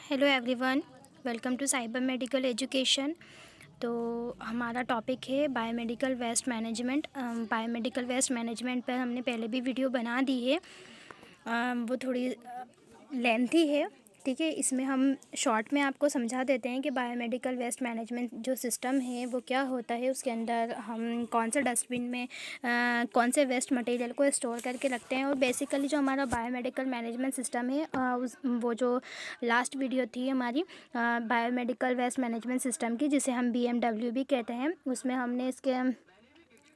Hello everyone, welcome to cyber medical education. तो हमारा topic है biomedical waste management. Biomedical waste management पर हमने पहले भी वीडियो बना दी है। वो थोड़ी लेंथी है, ठीक है। इसमें हम शॉर्ट में आपको समझा देते हैं कि बायोमेडिकल वेस्ट मैनेजमेंट जो सिस्टम है वो क्या होता है। उसके अंदर हम कौन से डस्टबिन में कौन से वेस्ट मटेरियल को स्टोर करके रखते हैं। और बेसिकली जो हमारा बायोमेडिकल मैनेजमेंट सिस्टम है वो जो लास्ट वीडियो थी हमारी बायोमेडिकल वेस्ट मैनेजमेंट सिस्टम की, जिसे हम BMW भी कहते हैं, उसमें हमने इसके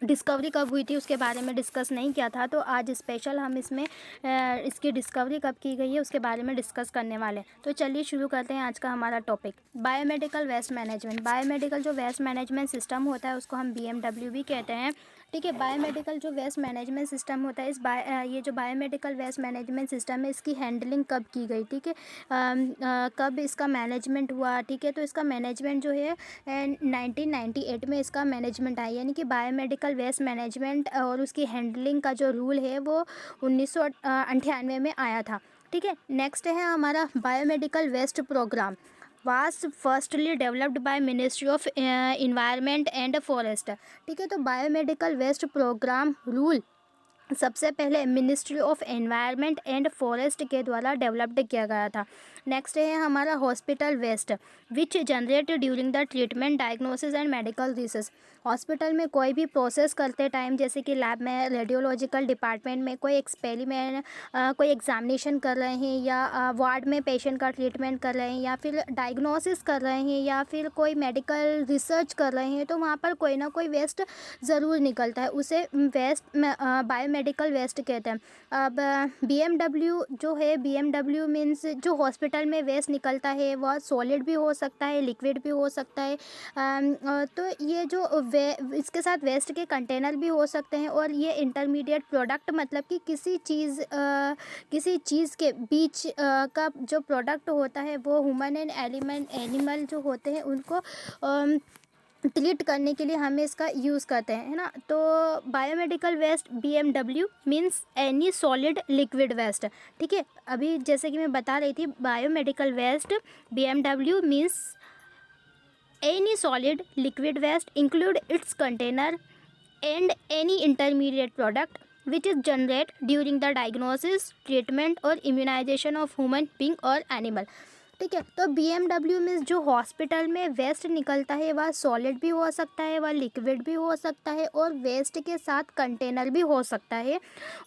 डिस्कवरी कब हुई थी उसके बारे में डिस्कस नहीं किया था। तो आज स्पेशल हम इसमें इसकी डिस्कवरी कब की गई है उसके बारे में डिस्कस करने वाले हैं। तो चलिए शुरू करते हैं आज का हमारा topic, biomedical waste management. Biomedical जो वेस्ट मैनेजमेंट सिस्टम होता है उसको हम BMW भी कहते हैं, ठीक है। बायोमेडिकल जो वेस्ट मैनेजमेंट सिस्टम होता है, ये जो बायोमेडिकल वेस्ट मैनेजमेंट सिस्टम है इसकी हैंडलिंग कब की गई, ठीक है। कब इसका मैनेजमेंट हुआ, ठीक है। तो इसका मैनेजमेंट जो है 1998 में इसका मैनेजमेंट आया, यानी कि बायोमेडिकल वेस्ट मैनेजमेंट और उसकी हैंडलिंग का जो रूल है वो 1998 में आया था, ठीक है। नेक्स्ट है हमारा biomedical waste program was firstly developed by ministry of environment and forest, ठीक है। तो बायोमेडिकल वेस्ट प्रोग्राम रूल सबसे पहले ministry of environment and forest के द्वारा डेवलप्ड किया गया था। नेक्स्ट है हमारा hospital waste which generate during the treatment, diagnosis and medical research. Hospital में कोई भी प्रोसेस करते टाइम, जैसे कि लैब में, रेडियोलॉजिकल डिपार्टमेंट में कोई एक्सपेरिमेंट, कोई एग्जामिनेशन कर रहे हैं, या वार्ड में पेशेंट का ट्रीटमेंट कर रहे हैं, या फिर डायग्नोसिस कर रहे हैं, या फिर कोई मेडिकल रिसर्च कर रहे हैं, तो वहाँ पर कोई ना कोई वेस्ट ज़रूर निकलता है, उसे वेस्ट बायोमेडिकल वेस्ट कहते हैं। अब BMW जो है, BMW मीन्स जो हॉस्पिटल में वेस्ट निकलता है वह सॉलिड भी हो सकता है, लिक्विड भी हो सकता है। तो ये जो इसके साथ वेस्ट के कंटेनर भी हो सकते हैं, और ये इंटरमीडिएट प्रोडक्ट, मतलब कि किसी चीज़ के बीच का जो प्रोडक्ट होता है वो ह्यूमन एंड एनिमल जो होते हैं उनको ट्रीट करने के लिए हमें इसका यूज़ करते हैं, है ना। तो biomedical waste BMW means any solid liquid waste, ठीक है। अभी जैसे कि मैं बता रही थी, biomedical waste BMW means any solid liquid waste include its container and any intermediate product which is generate during the diagnosis, treatment और immunization of human being और animal, ठीक है। तो BMW में जो हॉस्पिटल में वेस्ट निकलता है वह सॉलिड भी हो सकता है, वह लिक्विड भी हो सकता है, और वेस्ट के साथ कंटेनर भी हो सकता है।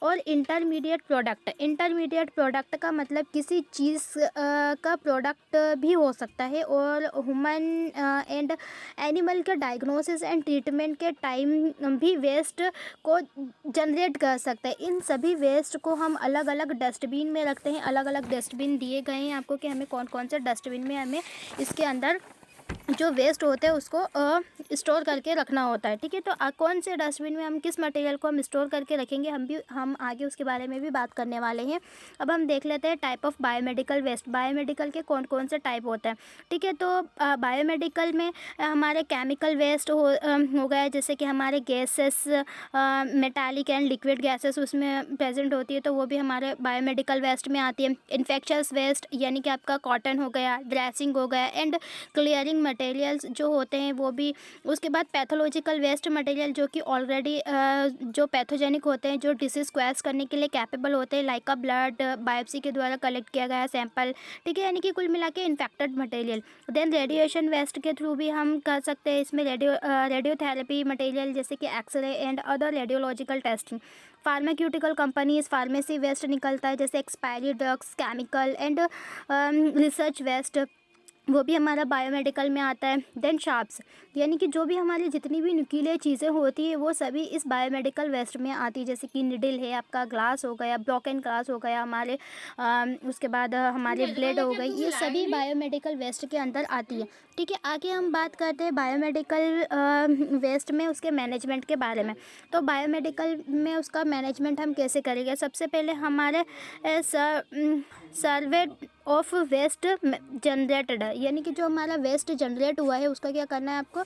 और इंटरमीडिएट प्रोडक्ट का मतलब किसी चीज़ का प्रोडक्ट भी हो सकता है, और ह्यूमन एंड एनिमल के डायग्नोसिस एंड ट्रीटमेंट के टाइम भी वेस्ट को जनरेट कर सकता है। इन सभी वेस्ट को हम अलग अलग डस्टबिन में रखते हैं। अलग अलग डस्टबिन दिए गए हैं आपको कि हमें कौन कौन से डस्टबिन में हमें इसके अंदर जो वेस्ट होते हैं उसको स्टोर करके रखना होता है, ठीक है। तो कौन से डस्टबिन में हम किस मटेरियल को हम स्टोर करके रखेंगे, हम आगे उसके बारे में भी बात करने वाले हैं। अब हम देख लेते हैं type of biomedical waste. Biomedical के कौन कौन से टाइप होते हैं, ठीक है। तो बायोमेडिकल में हमारे केमिकल वेस्ट हो गया, जैसे कि हमारे gases, metallic and liquid gases उसमें प्रेजेंट होती है, तो वो भी हमारे बायोमेडिकल वेस्ट में आती है। इन्फेक्शस वेस्ट यानी कि आपका कॉटन हो गया, ड्रेसिंग हो गया, एंड क्लियरिंग मटेरियल्स जो होते हैं वो भी। उसके बाद पैथोलॉजिकल वेस्ट मटेरियल जो कि ऑलरेडी जो पैथोजेनिक होते हैं, जो डिसीज़ क्वेस करने के लिए कैपेबल होते हैं, लाइक अ ब्लड बायोप्सी के द्वारा कलेक्ट किया गया सैंपल, ठीक है, यानी कि कुल मिला के infected material. Then radiation waste के थ्रू भी हम कर सकते हैं इसमें रेडियोथेरेपी मटेरियल, जैसे कि x ray and other radiological testing. Pharmaceutical companies pharmacy waste निकलता है, जैसे expiry drugs, chemical and research waste, वो भी हमारा बायोमेडिकल में आता है। देन शार्प्स यानी कि जो भी हमारी जितनी भी नुकीले चीज़ें होती है वो सभी इस बायोमेडिकल वेस्ट में आती है, जैसे कि निडल है, आपका ग्लास हो गया, ब्रोकन ग्लास हो गया हमारे, उसके बाद हमारे ब्लेड हो गई, ये सभी बायोमेडिकल वेस्ट के अंदर आती है, ठीक है। आगे हम बात करते हैं बायोमेडिकल वेस्ट में उसके मैनेजमेंट के बारे में। तो बायोमेडिकल में उसका मैनेजमेंट हम कैसे करेंगे, सबसे पहले हमारे सर्वे ऑफ वेस्ट जनरेटेड, यानी कि जो हमारा वेस्ट जनरेट हुआ है उसका क्या करना है आपको,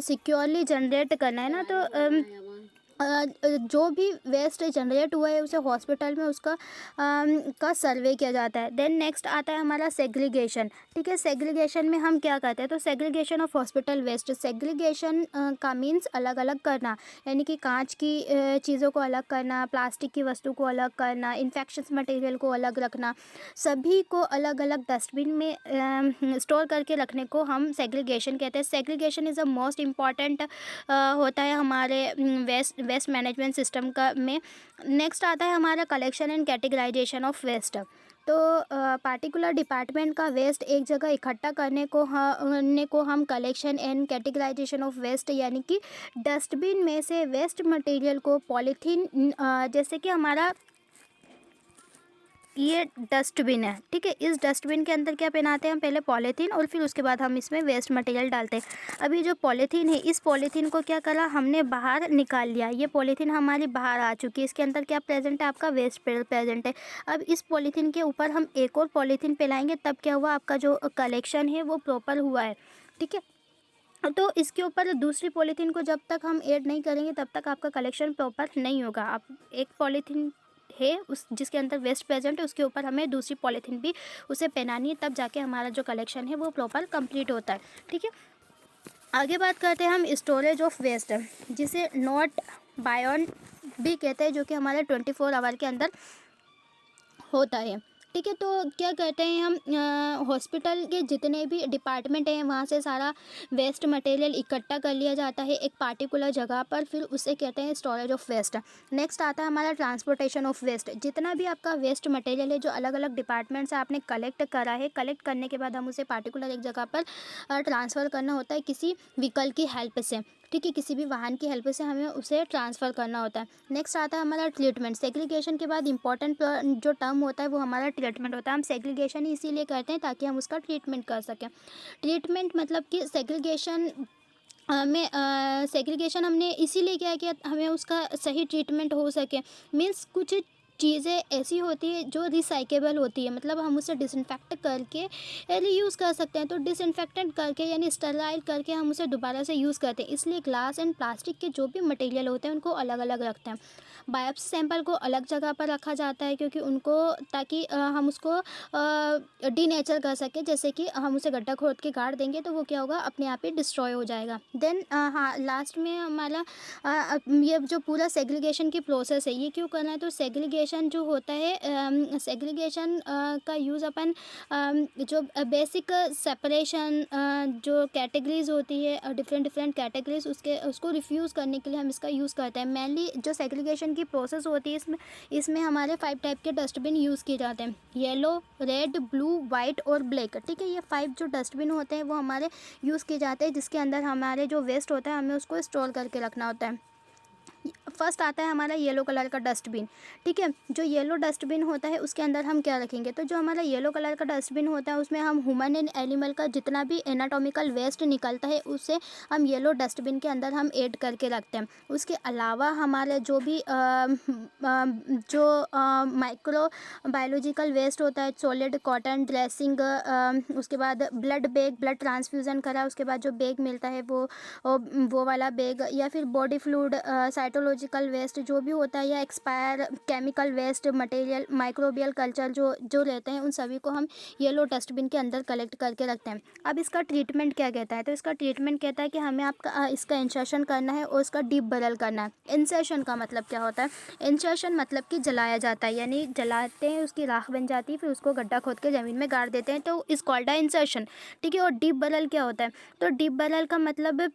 सिक्योरली जनरेट करना है ना। तो जो भी वेस्ट जनरेट हुआ है उसे हॉस्पिटल में उसका का सर्वे किया जाता है। देन नेक्स्ट आता है हमारा सेग्रीगेशन। ठीक है, सेग्रीगेशन में हम क्या करते हैं, तो segregation of hospital waste. Segregation का मीन्स अलग अलग करना, यानी कि कांच की चीज़ों को अलग करना, प्लास्टिक की वस्तु को अलग करना, इन्फेक्शंस मटेरियल को अलग रखना, सभी को अलग अलग डस्टबिन में स्टोर करके रखने को हम सेग्रीगेशन कहते हैं। Segregation is a most important होता है हमारे वेस्ट मैनेजमेंट सिस्टम का में। नेक्स्ट आता है हमारा collection and categorization of waste. तो पार्टिकुलर डिपार्टमेंट का वेस्ट एक जगह इकट्ठा करने को हम collection and categorization of waste, यानी कि डस्टबिन में से वेस्ट मटेरियल को पॉलीथीन, जैसे कि हमारा ये डस्टबिन है। ठीक है, इस डस्टबिन के अंदर क्या पहनाते हैं हम, पहले पॉलीथीन और फिर उसके बाद हम इसमें वेस्ट मटेरियल डालते हैं। अभी जो पॉलीथीन है, इस पॉलीथीन को क्या करा हमने, बाहर निकाल लिया। ये पॉलीथीन हमारी बाहर आ चुकी है, इसके अंदर क्या प्रेजेंट है, आपका वेस्ट प्रेजेंट है। अब इस पॉलीथीन के ऊपर हम एक और पॉलीथीन फैलाएंगे, तब क्या हुआ, आपका जो कलेक्शन है वो प्रॉपर हुआ है। ठीक है, तो इसके ऊपर दूसरी पॉलीथीन को जब तक हम ऐड नहीं करेंगे तब तक आपका कलेक्शन प्रॉपर नहीं होगा। आप एक पॉलीथीन है उस जिसके अंदर वेस्ट प्रेजेंट है, उसके ऊपर हमें दूसरी पॉलीथीन भी उसे पहनानी है, तब जाके हमारा जो कलेक्शन है वो प्रॉपर कंप्लीट होता है। ठीक है, आगे बात करते हैं हम स्टोरेज ऑफ वेस्ट, जिसे नॉट बायोन भी कहते हैं, जो कि हमारे 24 आवर के अंदर होता है। ठीक है, तो क्या कहते हैं हम, हॉस्पिटल के जितने भी डिपार्टमेंट हैं वहाँ से सारा वेस्ट मटेरियल इकट्ठा कर लिया जाता है एक पार्टिकुलर जगह पर, फिर उसे कहते हैं स्टोरेज ऑफ वेस्ट। नेक्स्ट आता है हमारा ट्रांसपोर्टेशन ऑफ वेस्ट। जितना भी आपका वेस्ट मटेरियल है जो अलग अलग डिपार्टमेंट से आपने कलेक्ट करा है, कलेक्ट करने के बाद हम उसे पार्टिकुलर एक जगह पर ट्रांसफ़र करना होता है किसी व्हीकल की हेल्प से। ठीक है, किसी भी वाहन की हेल्प से हमें उसे ट्रांसफ़र करना होता है। नेक्स्ट आता है हमारा ट्रीटमेंट। सेग्रीगेशन के बाद इंपॉर्टेंट जो टर्म होता है वो हमारा ट्रीटमेंट होता है। हम सेग्रीगेशन ही इसीलिए करते हैं ताकि हम उसका ट्रीटमेंट कर सकें। ट्रीटमेंट मतलब कि सेग्रीगेशन में सेग्रीगेशन हमने इसीलिए किया कि हमें उसका सही ट्रीटमेंट हो सके। मीन्स कुछ चीज़ें ऐसी होती है जो रिसाइकेबल होती है, मतलब हम उसे डिसइंफेक्ट करके रीयूज़ कर सकते हैं। तो डिसइंफेक्टेंट करके यानी स्टरलाइल करके हम उसे दोबारा से यूज़ करते हैं। इसलिए ग्लास एंड प्लास्टिक के जो भी मटेरियल होते हैं उनको अलग अलग रखते हैं। बायोप्सी सैंपल को अलग जगह पर रखा जाता है क्योंकि उनको ताकि हम उसको डीनेचर कर सकें। जैसे कि हम उसे गड्ढा खोद के गाड़ देंगे तो वो क्या होगा, अपने आप ही डिस्ट्रॉय हो जाएगा। देन हाँ, लास्ट में हमारा ये जो पूरा सेग्रीगेशन की प्रोसेस है ये क्यों करना है, तो सेग्रीगेशन जो होता है, सेग्रीगेशन का यूज़ अपन जो बेसिक सेपरेशन जो कैटेगरीज होती है, डिफरेंट डिफरेंट कैटेगरीज, उसको रिफ्यूज़ करने के लिए हम इसका यूज़ करते हैं। मेनली जो सेग्रीगेशन की प्रोसेस होती है इसमें हमारे 5 टाइप के डस्टबिन यूज़ किए जाते हैं, येलो, रेड, ब्लू, वाइट और ब्लैक। ठीक है, ये 5 जो डस्टबिन होते हैं वो हमारे यूज़ किए जाते हैं, जिसके अंदर हमारे जो वेस्ट होता है हमें उसको स्टोर करके रखना होता है। फर्स्ट आता है हमारा येलो कलर का डस्टबिन। ठीक है, जो येलो डस्टबिन होता है उसके अंदर हम क्या रखेंगे, तो जो हमारा येलो कलर का डस्टबिन होता है उसमें हम ह्यूमन एंड एनिमल का जितना भी एनाटॉमिकल वेस्ट निकलता है उसे हम येलो डस्टबिन के अंदर हम ऐड करके रखते हैं। उसके अलावा हमारे जो भी जो माइक्रो बायोलॉजिकल वेस्ट होता है, सॉलिड कॉटन ड्रेसिंग, उसके बाद ब्लड बैग, ब्लड ट्रांसफ्यूज़न करा उसके बाद जो बैग मिलता है वो वाला बैग, या फिर बॉडी फ्लूइड, साइटोलॉजिकल वेस्ट जो भी होता है, या expire chemical waste material, microbial culture जो रहते हैं, उन सभी को हम येलो डस्टबिन के अंदर कलेक्ट करके रखते हैं। अब इसका ट्रीटमेंट क्या कहता है, तो इसका ट्रीटमेंट कहता है कि हमें आपका इसका इंसर्शन करना है और इसका डीप बरल करना है। इंसर्शन का मतलब क्या होता है, इंसर्शन मतलब कि जलाया जाता है, यानी जलाते हैं उसकी राख बन जाती है, फिर उसको गड्ढा खोद के ज़मीन में गाड़ देते हैं, तो इस कॉल्ड इंसर्शन। ठीक है, और डीप बरल क्या होता है, तो डीप बरल का मतलब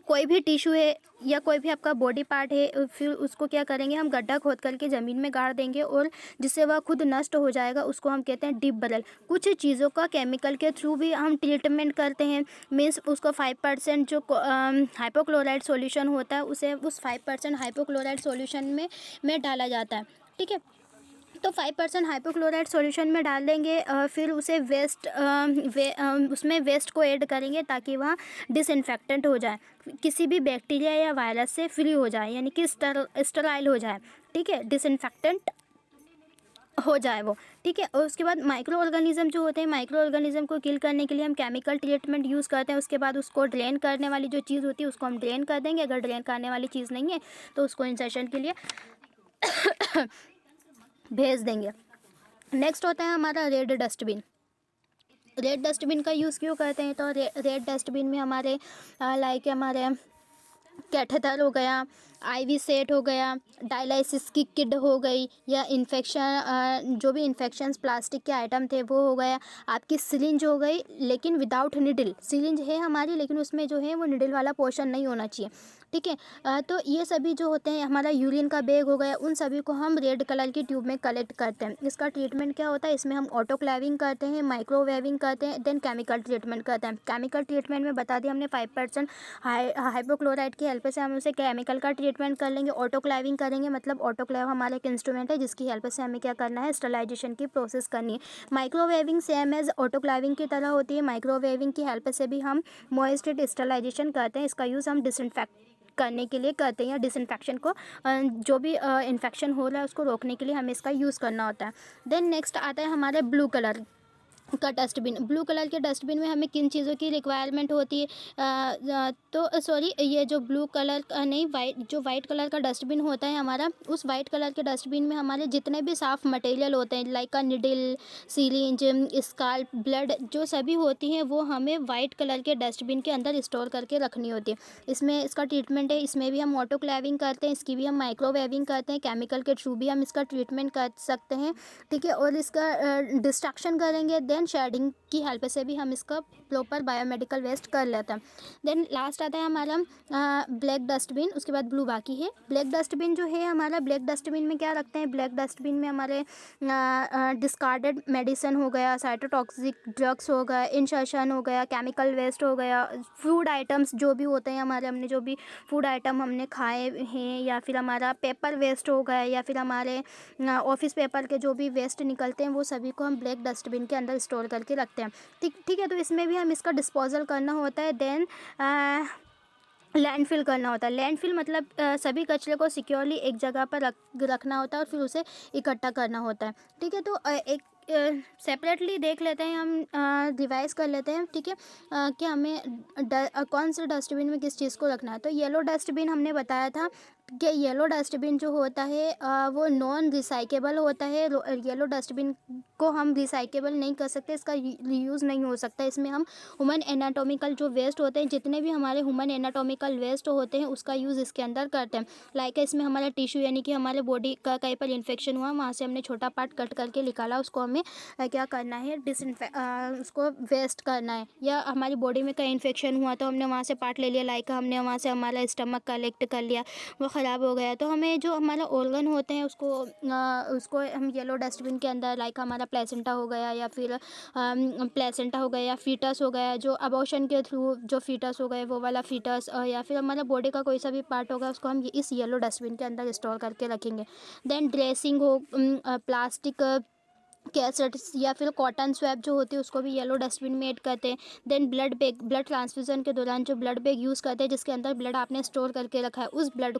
कोई भी टिश्यू है या कोई भी आपका बॉडी पार्ट है, फिर उसको क्या करेंगे, हम गड्ढा खोद करके ज़मीन में गाड़ देंगे और जिससे वह खुद नष्ट हो जाएगा, उसको हम कहते हैं डीप बरल। कुछ चीज़ों का केमिकल के थ्रू भी हम ट्रीटमेंट करते हैं। मीन्स उसको 5% जो हाइपोक्लोराइड सॉल्यूशन होता है उसे उस 5% हाइपोक्लोराइड सॉल्यूशन में डाला जाता है। ठीक है, तो 5% हाइपोक्लोराइड सॉल्यूशन में डाल देंगे, फिर उसे उसमें वेस्ट को ऐड करेंगे ताकि वह डिसइंफेक्टेंट हो जाए, किसी भी बैक्टीरिया या वायरस से फ्री हो जाए, यानी कि स्टराइल हो जाए। ठीक है, डिसइंफेक्टेंट हो जाए वो, ठीक है। और उसके बाद माइक्रो ऑर्गेनिज्म जो होते हैं, माइक्रो ऑर्गेनिज्म को किल करने के लिए हम केमिकल ट्रीटमेंट यूज़ करते हैं। उसके बाद उसको ड्रेन करने वाली जो चीज़ होती है उसको हम ड्रेन कर देंगे। अगर ड्रेन करने वाली चीज़ नहीं है तो उसको इंसेशन के लिए भेज देंगे। नेक्स्ट होता है हमारा रेड डस्टबिन। रेड डस्टबिन का यूज़ क्यों करते हैं, तो रेड डस्टबिन में हमारे लाइक हमारे कैथेटर हो गया, आईवी सेट हो गया, डायलिसिस की किट हो गई, या इन्फेक्शन जो भी इन्फेक्शंस प्लास्टिक के आइटम थे वो हो गया, आपकी सिरिंज हो गई लेकिन विदाउट निडल। सिरिंज है हमारी लेकिन उसमें जो है वो निडल वाला पोर्शन नहीं होना चाहिए, ठीक है। तो ये सभी जो होते हैं, हमारा यूरिन का बैग हो गया, उन सभी को हम रेड कलर की ट्यूब में कलेक्ट करते हैं। इसका ट्रीटमेंट क्या होता है, इसमें हम ऑटोक्लेविंग करते हैं, माइक्रोवेविंग करते हैं, देन केमिकल ट्रीटमेंट करते हैं। केमिकल ट्रीटमेंट में बता दिया हमने 5% हाइपोक्लोराइड की हेल्प से हम उसे केमिकल का ट्रीटमेंट कर लेंगे। ऑटोक्लेविंग करेंगे, मतलब ऑटोक्लेव हमारा एक इंस्ट्रूमेंट है जिसकी हेल्प से हमें क्या करना है, स्टरलाइजेशन की प्रोसेस करनी है। माइक्रोवेविंग सेम एज ऑटोक्लेविंग की तरह होती है। माइक्रोवेविंग की हेल्प से भी हम मॉइस्ट स्टरलाइजेशन करते हैं। इसका यूज़ हम डिसइंफेक्ट करने के लिए करते हैं, या डिसइंफेक्शन को जो भी इन्फेक्शन हो रहा है उसको रोकने के लिए हमें इसका यूज़ करना होता है। देन नेक्स्ट आता है हमारे ब्लू कलर का डस्टबिन। ब्लू कलर के डस्टबिन में हमें किन चीज़ों की रिक्वायरमेंट होती है, तो सॉरी, ये जो ब्लू कलर का नहीं, जो वाइट कलर का डस्टबिन होता है हमारा, उस वाइट कलर के डस्टबिन में हमारे जितने भी साफ़ मटेरियल होते हैं like needle, syringe, scalp, blood, जो सभी होती हैं वो हमें वाइट कलर के डस्टबिन के अंदर स्टोर करके रखनी होती है। इसमें इसका ट्रीटमेंट है, इसमें भी हम ऑटोक्लेविंग करते हैं, इसकी भी हम माइक्रोवेविंग करते हैं, केमिकल के थ्रू भी हम इसका ट्रीटमेंट कर सकते हैं, ठीक है। और इसका डिस्ट्रक्शन करेंगे, देन शेडिंग की हेल्प से भी हम इसका प्रॉपर बायोमेडिकल वेस्ट कर लेते हैं। देन लास्ट आता है हमारा ब्लैक डस्टबिन, उसके बाद ब्लू बाकी है। ब्लैक डस्टबिन जो है हमारा, ब्लैक डस्टबिन में क्या रखते हैं, ब्लैक डस्टबिन में हमारे डिस्कार्डेड मेडिसिन हो गया, साइटोटॉक्सिक ड्रग्स हो गया, इंसर्शन हो गया, केमिकल वेस्ट हो गया, फूड आइटम्स जो भी होते हैं हमारे, हमने जो भी फूड आइटम हमने खाए हैं, या फिर हमारा पेपर वेस्ट हो गया, या फिर हमारे ऑफिस पेपर के जो भी वेस्ट निकलते हैं वो सभी को हम ब्लैक डस्टबिन के अंदर स्टोर करके रखते हैं, ठीक है। तो इसमें भी हम इसका डिस्पोजल करना होता है। देन लैंडफिल करना होता है। लैंडफिल मतलब सभी कचरे को सिक्योरली एक जगह पर रखना होता है और फिर उसे इकट्ठा करना होता है, ठीक है। तो एक सेपरेटली देख लेते हैं, हम रिवाइज कर लेते हैं, ठीक है, कि हमें कौन से डस्टबिन में किस चीज़ को रखना है। तो येलो डस्टबिन हमने बताया था कि येलो डस्टबिन जो होता है वो नॉन रिसाइकेबल होता है। येलो डस्टबिन को हम रिसाइकेबल नहीं कर सकते, इसका रीयूज़ नहीं हो सकता। इसमें हम ह्यूमन एनाटॉमिकल जो वेस्ट होते हैं, जितने भी हमारे ह्यूमन एनाटॉमिकल वेस्ट होते हैं उसका यूज़ इसके अंदर करते हैं। लाइक इसमें हमारा टिश्यू, यानी कि हमारे बॉडी का कहीं पर इन्फेक्शन हुआ, वहाँ से हमने छोटा पार्ट कट करके निकाला, उसको हमें क्या करना है, उसको वेस्ट करना है। या हमारी बॉडी में कहीं इन्फेक्शन हुआ तो हमने वहाँ से पार्ट ले लिया, लाइक हमने वहाँ से हमारा स्टमक कलेक्ट कर लिया, वो ख़राब हो गया, तो हमें जो हमारा ऑर्गन होते हैं उसको हम येलो डस्टबिन के अंदर, लाइक हमारा प्लेसेंटा हो गया, या फिर प्लेसेंटा हो गया, या फीटस हो गया, जो अबॉर्शन के थ्रू जो फीटस हो गए वो वाला फीटस, या फिर हमारा बॉडी का कोई सा भी पार्ट होगा उसको हम इस येलो डस्टबिन के अंदर स्टोर करके रखेंगे। देन ड्रेसिंग हो, प्लास्टिक कैसेट्स या फिर कॉटन स्वैप जो होती है उसको भी येलो डस्टबिन में ऐड करते हैं। Then blood bag, blood transfusion के दौरान जो ब्लड बैग यूज़ करते हैं जिसके अंदर ब्लड आपने स्टोर करके रखा है, उस ब्लड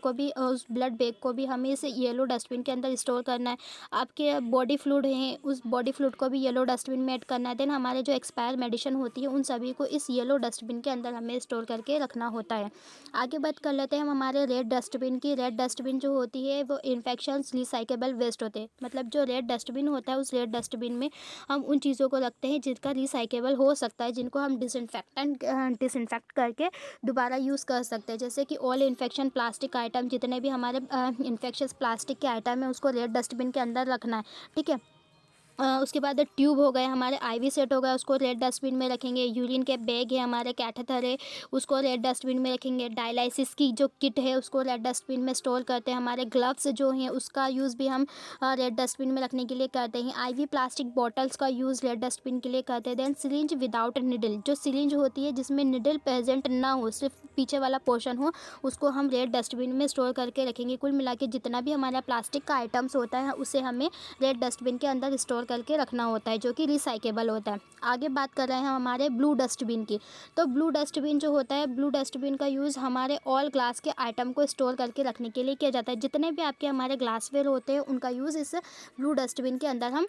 बैग को भी हमें इस येलो डस्टबिन के अंदर स्टोर करना है। आपके बॉडी फ्लूइड हैं, उस बॉडी फ्लूइड को भी येलो डस्टबिन में ऐड करना है। देन हमारे जो एक्सपायर मेडिसिन होती है उन सभी को इस येलो डस्टबिन के अंदर हमें स्टोर करके रखना होता है। आगे बात कर लेते हैं हम हमारे रेड डस्टबिन की। रेड डस्टबिन जो होती है वो इन्फेक्शंस रिसाइकेबल वेस्ट होते हैं, मतलब जो रेड डस्टबिन होता है उस रेड डस्टबिन में हम उन चीज़ों को रखते हैं जिनका रिसाइकेबल हो सकता है, जिनको हम डिसइंफेक्ट करके दोबारा यूज़ कर सकते हैं। जैसे कि ऑल इन्फेक्शन प्लास्टिक आइटम, जितने भी हमारे इन्फेक्शस प्लास्टिक के आइटम है उसको रेड डस्टबिन के अंदर रखना है, ठीक है। उसके बाद ट्यूब हो गए हमारे, आईवी सेट हो गया, उसको रेड डस्टबिन में रखेंगे। यूरिन के बैग है हमारे, कैथेटर है, उसको रेड डस्टबिन में रखेंगे। डायलिसिस की जो किट है उसको रेड डस्टबिन में स्टोर करते हैं। हमारे ग्लव्स जो हैं उसका यूज़ भी हम रेड डस्टबिन में रखने के लिए करते हैं। आईवी प्लास्टिक बॉटल्स का यूज़ रेड डस्टबिन के लिए करते हैं। देन सिरिंज विदाउट निडल, जो सिरिंज होती है जिसमें निडल प्रेजेंट ना हो, सिर्फ पीछे वाला पोर्शन हो, उसको हम रेड डस्टबिन में स्टोर करके रखेंगे। कुल मिला के जितना भी हमारा प्लास्टिक का आइटम्स होता है उसे हमें रेड डस्टबिन के अंदर स्टोर स्टोर करके रखना होता है, जो कि रिसाइकेबल होता है। आगे बात कर रहे हैं हम हमारे ब्लू डस्टबिन की। तो ब्लू डस्टबिन जो होता है, ब्लू डस्टबिन का यूज़ हमारे ऑल ग्लास के आइटम को स्टोर करके रखने के लिए किया जाता है। जितने भी आपके हमारे ग्लासवेयर होते हैं उनका यूज़ इस ब्लू डस्टबिन के अंदर हम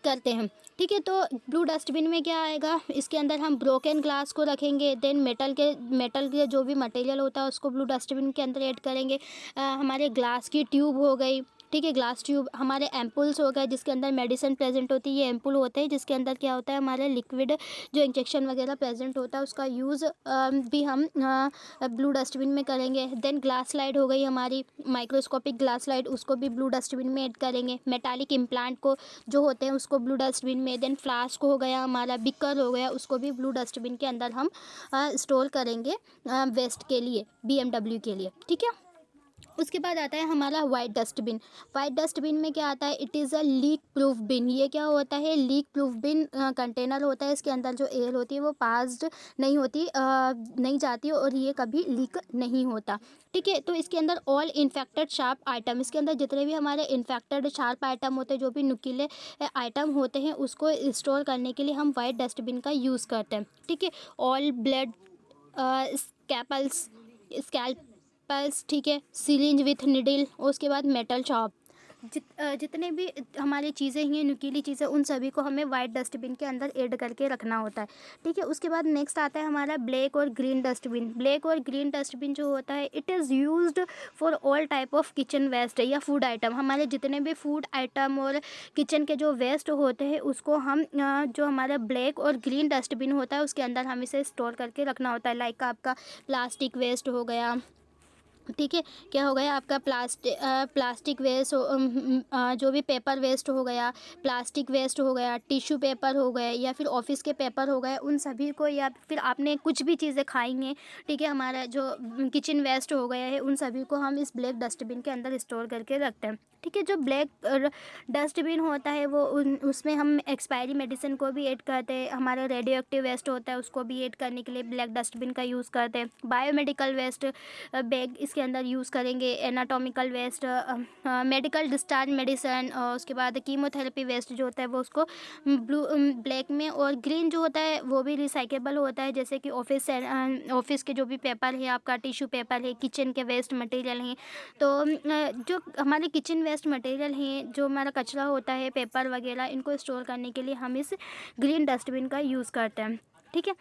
करते हैं। ठीक है, तो ब्लू डस्टबिन में क्या आएगा, इसके अंदर हम ब्रोकन ग्लास को रखेंगे, देन मेटल के जो भी मटेरियल होता है उसको ब्लू डस्टबिन के अंदर ऐड करेंगे। हमारे ग्लास की ट्यूब हो गई, ठीक है, ग्लास ट्यूब, हमारे एम्पुल्स हो गए जिसके अंदर मेडिसिन प्रेजेंट होती है, ये एम्पुल होते हैं जिसके अंदर क्या होता है, हमारे लिक्विड जो इंजेक्शन वगैरह प्रेजेंट होता है उसका यूज़ भी हम ब्लू डस्टबिन में करेंगे। देन ग्लास स्लाइड हो गई हमारी, माइक्रोस्कोपिक ग्लास स्लाइड, उसको भी ब्लू डस्टबिन में ऐड करेंगे। मेटालिक इम्प्लांट को जो होते हैं उसको ब्लू डस्टबिन में। देन फ्लास्क हो गया हमारा, बिकर हो गया, उसको भी ब्लू डस्टबिन के अंदर हम स्टोर करेंगे वेस्ट के लिए, BMW के लिए। ठीक है, उसके बाद आता है हमारा वाइट डस्टबिन। वाइट डस्टबिन में क्या आता है, it is a leak proof bin. ये क्या होता है, लीक प्रूफ बिन कंटेनर होता है। इसके अंदर जो एयर होती है वो पास्ड नहीं होती, नहीं जाती और ये कभी लीक नहीं होता। ठीक है, तो इसके अंदर ऑल इन्फेक्टेड शार्प आइटम, इसके अंदर जितने भी हमारे इन्फेक्टेड शार्प आइटम होते हैं, जो भी नुकीले आइटम होते हैं, उसको स्टोर करने के लिए हम वाइट डस्टबिन का यूज़ करते हैं। ठीक है, ऑल ब्लड स्कैल्पल्स, ठीक है, सिरिंज विथ निडल, और उसके बाद मेटल चॉप, जितने भी हमारी चीज़ें हैं, नुकीली चीज़ें, उन सभी को हमें वाइट डस्टबिन के अंदर ऐड करके रखना होता है। ठीक है, उसके बाद नेक्स्ट आता है हमारा ब्लैक और ग्रीन डस्टबिन। ब्लैक और ग्रीन डस्टबिन जो होता है, it is used for all type of kitchen waste या फूड आइटम। हमारे जितने भी फूड आइटम और किचन के जो वेस्ट होते हैं उसको हम जो हमारा ब्लैक और ग्रीन डस्टबिन होता है उसके अंदर हम इसे स्टोर करके रखना होता है। लाइक आपका प्लास्टिक वेस्ट हो गया, ठीक है, क्या हो गया आपका प्लास्टिक वेस्ट, जो भी पेपर वेस्ट हो गया, प्लास्टिक वेस्ट हो गया, टिश्यू पेपर हो गए, या फिर ऑफिस के पेपर हो गए, उन सभी को, या फिर आपने कुछ भी चीज़ें खाई हैं, ठीक है, हमारा जो किचन वेस्ट हो गया है, उन सभी को हम इस ब्लैक डस्टबिन के अंदर स्टोर करके रखते हैं। ठीक है, जो ब्लैक डस्टबिन होता है वो उसमें हम एक्सपायरी मेडिसिन को भी ऐड करते हैं। हमारा रेडियो एक्टिव वेस्ट होता है उसको भी ऐड करने के लिए ब्लैक डस्टबिन का यूज़ करते हैं। बायोमेडिकल वेस्ट बैग इसके अंदर यूज़ करेंगे। Anatomical waste, medical discharge medicine, और उसके बाद कीमोथेरेपी वेस्ट जो होता है वो उसको ब्लैक में, और ग्रीन जो होता है वो भी रिसाइकेबल होता है, जैसे कि ऑफिस के जो भी पेपर है, आपका टिश्यू पेपर है, किचन के वेस्ट मटेरियल हैं। तो जो हमारे किचन वेस्ट मटेरियल हैं, जो हमारा कचरा होता है, पेपर वगैरह, इनको स्टोर करने के लिए हम इस ग्रीन डस्टबिन का यूज़ करते हैं। ठीक है,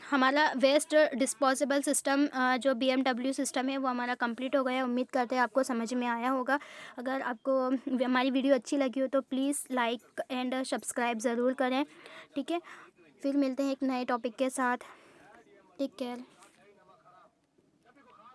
हमारा वेस्ट डिस्पोजेबल सिस्टम जो BMW सिस्टम है वो हमारा कंप्लीट हो गया है। उम्मीद करते हैं आपको समझ में आया होगा। अगर आपको हमारी वीडियो अच्छी लगी हो तो प्लीज़ लाइक एंड सब्सक्राइब ज़रूर करें। ठीक है, फिर मिलते हैं एक नए टॉपिक के साथ। Take care.